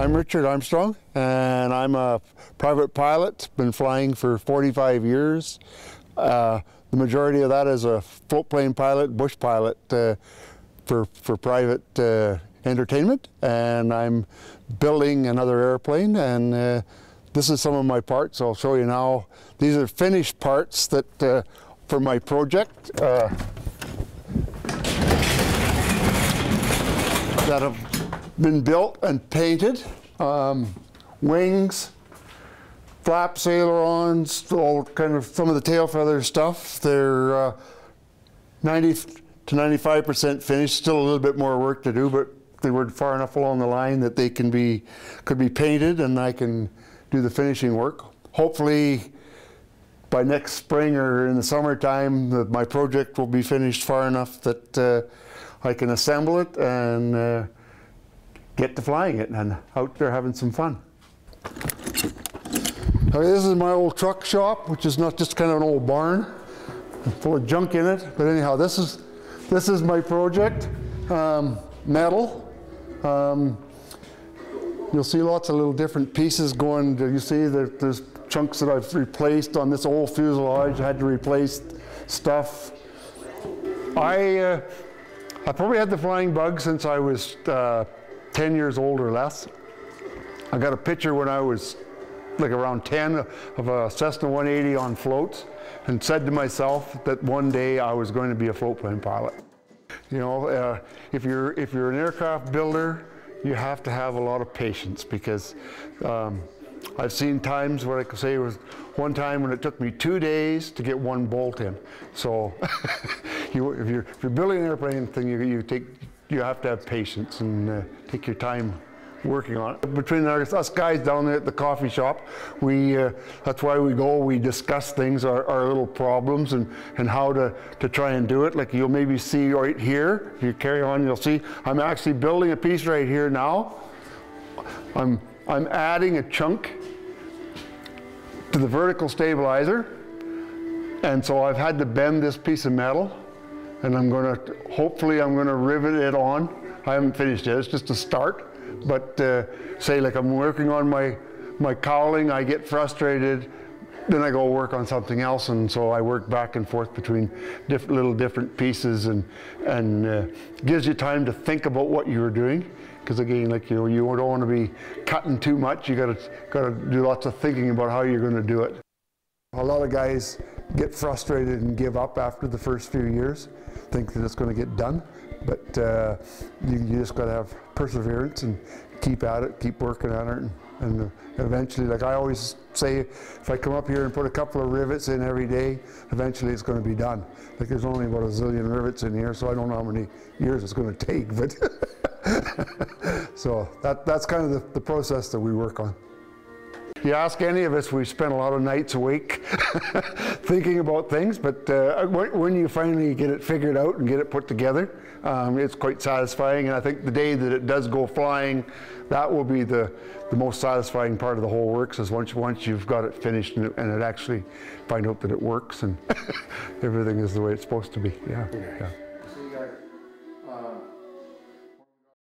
I'm Richard Armstrong, and I'm a private pilot. Been flying for 45 years. The majority of that as a float plane pilot, bush pilot for private entertainment. And I'm building another airplane, and this is some of my parts. I'll show you now. These are finished parts that for my project that have been built and painted. Wings, flaps, ailerons, all kind of some of the tail feather stuff. They're 90 to 95% finished. Still a little bit more work to do, but they were far enough along the line that they could be painted, and I can do the finishing work. Hopefully by next spring or in the summertime, my project will be finished far enough that I can assemble it and get to flying it and out there having some fun. Okay, this is my old truck shop, which is not just kind of an old barn full of junk in it. But anyhow, this is my project. Metal. You'll see lots of little different pieces going. You see that there's chunks that I've replaced on this old fuselage. I had to replace stuff. I probably had the flying bug since I was 10 years old or less. I got a picture when I was like around 10 of a Cessna 180 on floats, and said to myself that one day I was going to be a float plane pilot. You know, if you're an aircraft builder, you have to have a lot of patience, because I've seen times where I could say it was one time when it took me 2 days to get one bolt in. So if you're building an airplane thing, you have to have patience and take your time working on it. Between us guys down there at the coffee shop, that's why we go. We discuss things, our little problems, and how to try and do it. Like you'll maybe see right here, if you carry on, you'll see I'm actually building a piece right here now. I'm adding a chunk to the vertical stabilizer, and so I've had to bend this piece of metal, and hopefully I'm going to rivet it on. I haven't finished yet, it's just a start. But say like I'm working on my cowling, I get frustrated, then I go work on something else, and so I work back and forth between different pieces, and gives you time to think about what you were doing. Because again, like you don't want to be cutting too much. You gotta do lots of thinking about how you're going to do it. A lot of guys get frustrated and give up after the first few years, think that it's going to get done. But you just got to have perseverance and keep at it, keep working at it, and eventually, like I always say, if I come up here and put a couple of rivets in every day, eventually it's going to be done. Like there's only about a zillion rivets in here, so I don't know how many years it's going to take, but so that's kind of the process that we work on. You ask any of us, we spend a lot of nights awake thinking about things, but when you finally get it figured out and get it put together, it's quite satisfying. And I think the day that it does go flying, that will be the most satisfying part of the whole works, is once you've got it finished and it actually find out that it works and everything is the way it's supposed to be. Yeah.